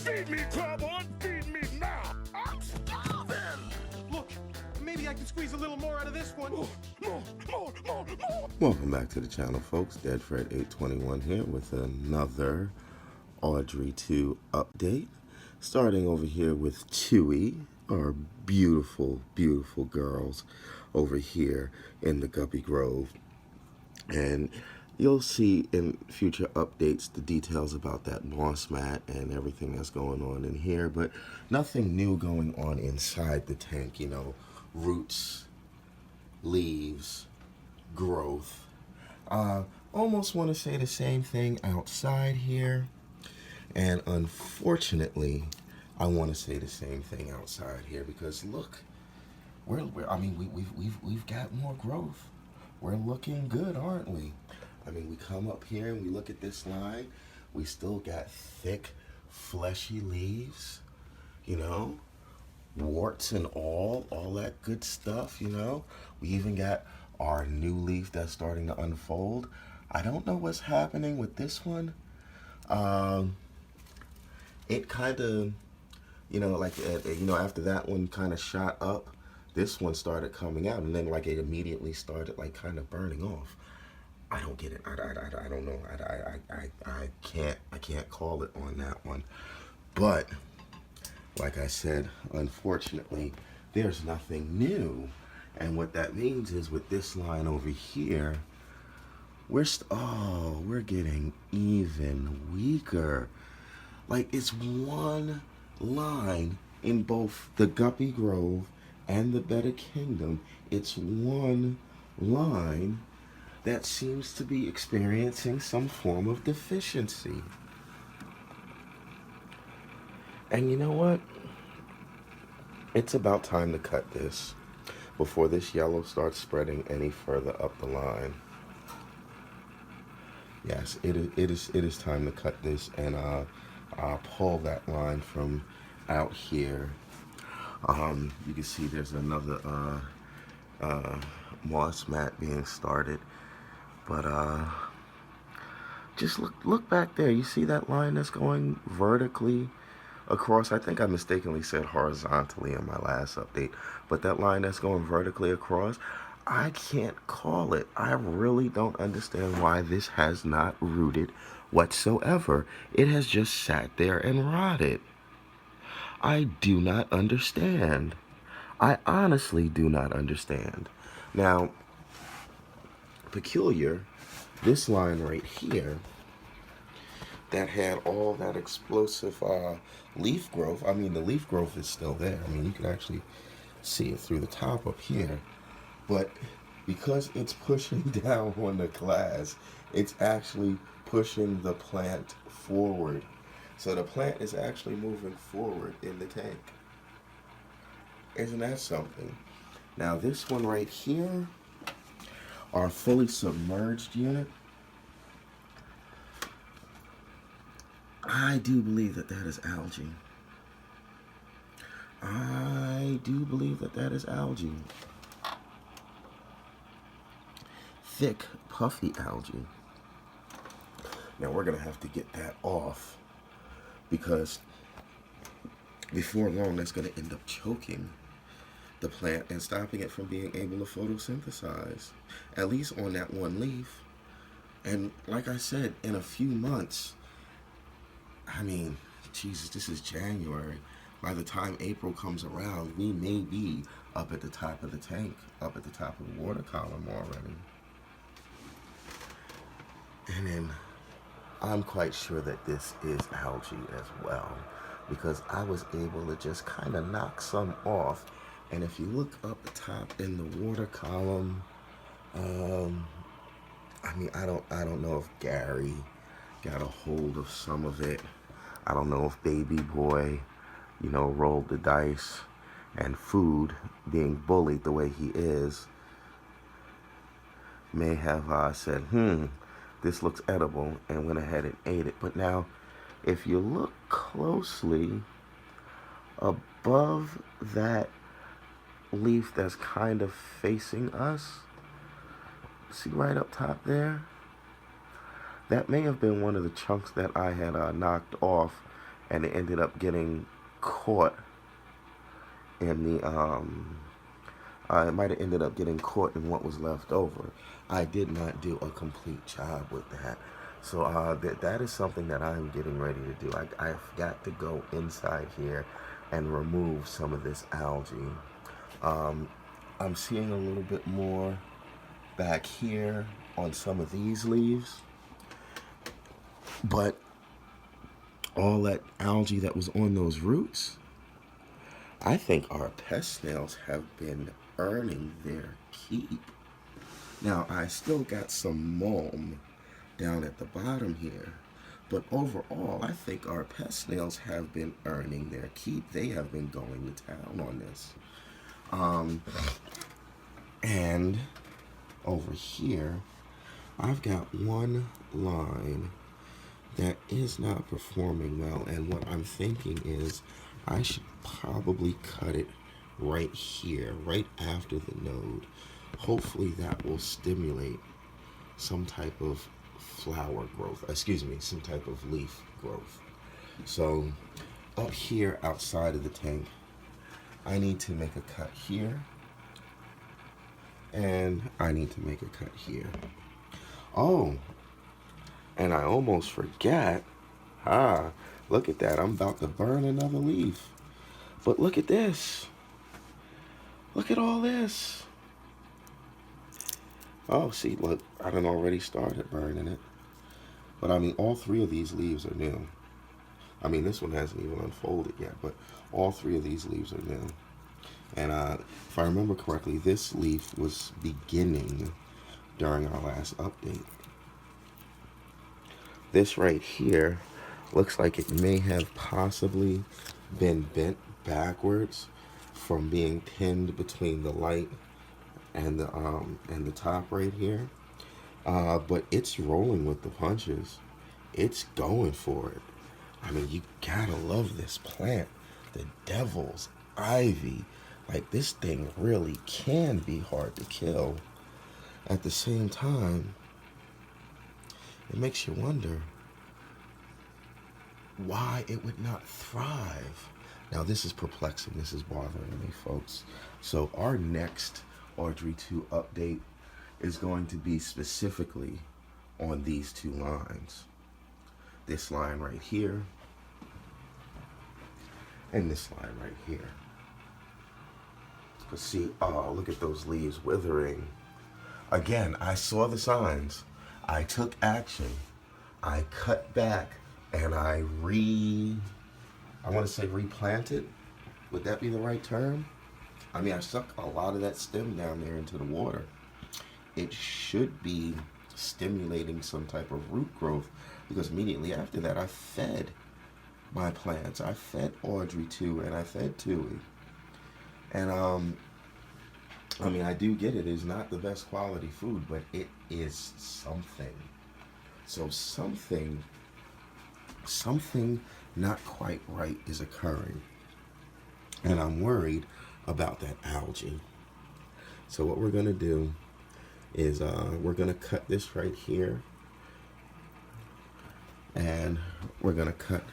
Feed me, Clawborn, feed me now. I'm starving. Look, maybe I can squeeze a little more out of this one. More. Welcome back to the channel, folks. Dead Fred 821 here with another Audrey 2 update. Starting over here with Chewy, our beautiful, beautiful girls over here in the Guppy Grove. And you'll see in future updates the details about that moss mat and everything that's going on in here, but nothing new going on inside the tank. You know, roots, leaves, growth. Almost want to say the same thing outside here, and unfortunately I want to say the same thing outside here because look, we've got more growth. We're looking good, aren't we? I mean, we come up here and we look at this line, we still got thick, fleshy leaves, you know, warts and all that good stuff, you know. We even got our new leaf that's starting to unfold. I don't know what's happening with this one. It kind of, you know, like, after that one kind of shot up, this one started coming out, and then like it immediately started like kind of burning off. I don't get it. I don't know. I can't call it on that one. But like I said, unfortunately, there's nothing new. And what that means is with this line over here, we're getting even weaker. Like, it's one line in both the Guppy Grove and the Better Kingdom. It's one line that seems to be experiencing some form of deficiency. And you know what? It's about time to cut this before this yellow starts spreading any further up the line. Yes, it is time to cut this, and I'll pull that line from out here. You can see there's another moss mat being started, but just look back there. You see that line that's going vertically across? I think I mistakenly said horizontally in my last update, but that line that's going vertically across, I can't call it. I really don't understand why this has not rooted whatsoever. It has just sat there and rotted. I do not understand. I honestly do not understand. Now, peculiar, this line right here that had all that explosive leaf growth. I mean, the leaf growth is still there. I mean, you can actually see it through the top up here. But because it's pushing down on the glass, it's actually pushing the plant forward. So the plant is actually moving forward in the tank. Isn't that something? Now this one right here, our fully submerged unit, I do believe that is algae. I do believe that is algae. Thick, puffy algae. Now we're gonna have to get that off because before long that's gonna end up choking the plant and stopping it from being able to photosynthesize, at least on that one leaf. And like I said, in a few months, I mean, Jesus, this is January. By the time April comes around, we may be up at the top of the tank, up at the top of the water column already. And then I'm quite sure that this is algae as well, because I was able to just kind of knock some off. And if you look up the top in the water column, I mean, I don't know if Gary got a hold of some of it. I don't know if Baby Boy, you know, rolled the dice, and Food, being bullied the way he is, may have said, this looks edible, and went ahead and ate it. But now, if you look closely above that leaf that's kind of facing us, see right up top there? That may have been one of the chunks that I had knocked off and it ended up getting caught in the it might have ended up getting caught in what was left over. I did not do a complete job with that. So that is something that I'm getting ready to do. I've got to go inside here and remove some of this algae. I'm seeing a little bit more back here on some of these leaves, but all that algae that was on those roots, I think our pest snails have been earning their keep. Now, I still got some mulm down at the bottom here, but overall, I think our pest snails have been earning their keep. They have been going to town on this. And over here, I've got one line that is not performing well, and what I'm thinking is I should probably cut it right here, right after the node. Hopefully that will stimulate some type of flower growth, some type of leaf growth. So up here outside of the tank, I need to make a cut here, and I need to make a cut here. Oh, and I almost forgot. Look at that. I'm about to burn another leaf. But look at this. Look at all this. Oh, see, look, I done already started burning it. But I mean, all three of these leaves are new. I mean, this one hasn't even unfolded yet, but all three of these leaves are new. And if I remember correctly, this leaf was beginning during our last update. This right here looks like it may have possibly been bent backwards from being pinned between the light and the top right here. But it's rolling with the punches. It's going for it. I mean, you gotta love this plant. The devil's ivy. Like, this thing really can be hard to kill. At the same time, it makes you wonder why it would not thrive. Now, this is perplexing. This is bothering me, folks. So our next Audrey 2 update is going to be specifically on these two lines. This line right here, and this line right here. But see, oh, look at those leaves withering. Again, I saw the signs. I took action. I cut back, and I want to say replanted. Would that be the right term? I mean, I stuck a lot of that stem down there into the water. It should be stimulating some type of root growth, because immediately after that, I fed my plants. I fed Audrey 2, and I fed Tui. And I mean, I do get it. It's not the best quality food, but it is something. So something not quite right is occurring. And I'm worried about that algae. So what we're gonna do is we're gonna cut this right here, and we're gonna cut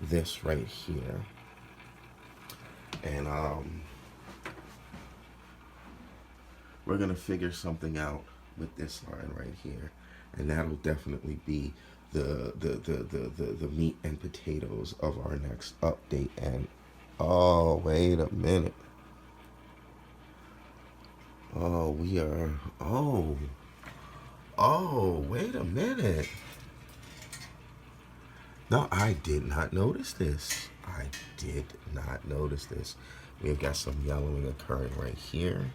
this right here, and we're gonna figure something out with this line right here, and that'll definitely be the meat and potatoes of our next update. And oh, wait a minute. Oh, we are, oh, wait a minute. No, I did not notice this. I did not notice this. We've got some yellowing occurring right here.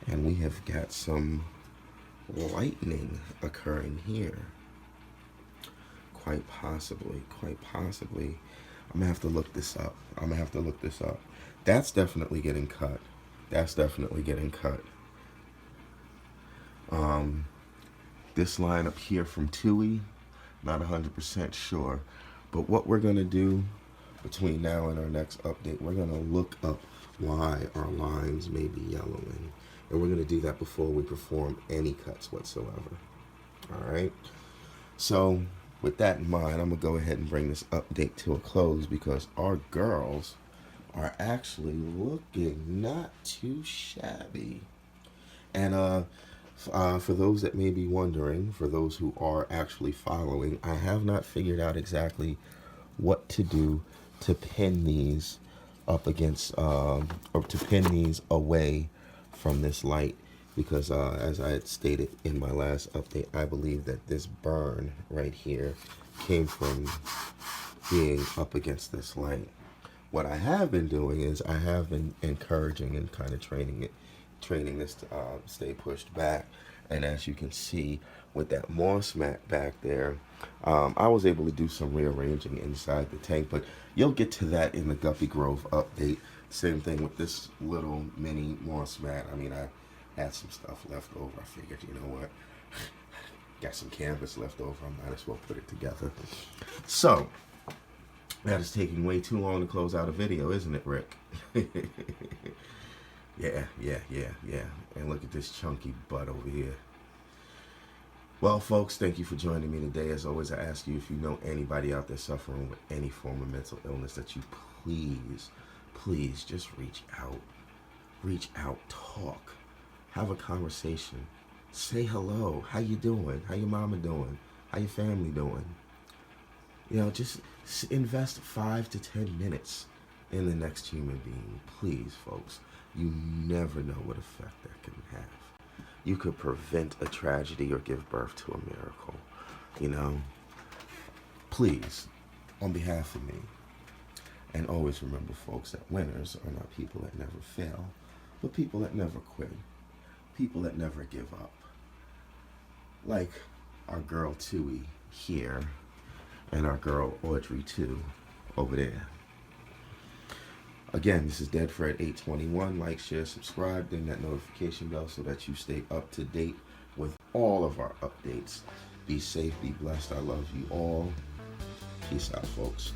And we have got some lightning occurring here. Quite possibly. I'm gonna have to look this up. That's definitely getting cut. This line up here from Tui, not 100% sure. But what we're gonna do between now and our next update, we're gonna look up why our lines may be yellowing. And we're gonna do that before we perform any cuts whatsoever. All right. So with that in mind, I'm gonna go ahead and bring this update to a close because our girls are actually looking not too shabby. And for those that may be wondering, for those who are actually following, I have not figured out exactly what to do to pin these up against, or to pin these away from this light, because as I had stated in my last update, I believe that this burn right here came from being up against this light. What I have been doing is I have been encouraging and kind of training this to stay pushed back. And as you can see with that moss mat back there, I was able to do some rearranging inside the tank, but you'll get to that in the Guppy Grove update. Same thing with this little mini moss mat. I mean, I had some stuff left over. I figured, you know what? Got some canvas left over. I might as well put it together. So, that is taking way too long to close out a video, isn't it, Rick? Yeah. And look at this chunky butt over here. Well, folks, thank you for joining me today. As always, I ask you, if you know anybody out there suffering with any form of mental illness, that you please just reach out. Reach out, talk, have a conversation, say hello. How you doing? How your mama doing? How your family doing? You know, just invest 5 to 10 minutes in the next human being. Please, folks. You never know what effect that can have. You could prevent a tragedy or give birth to a miracle. You know? Please, on behalf of me. And always remember, folks, that winners are not people that never fail, but people that never quit. People that never give up. Like our girl Tui here, and our girl Audrey too, over there. Again, this is Dead Fred 821. Like, share, subscribe, ding that notification bell so that you stay up to date with all of our updates. Be safe, be blessed. I love you all. Peace out, folks.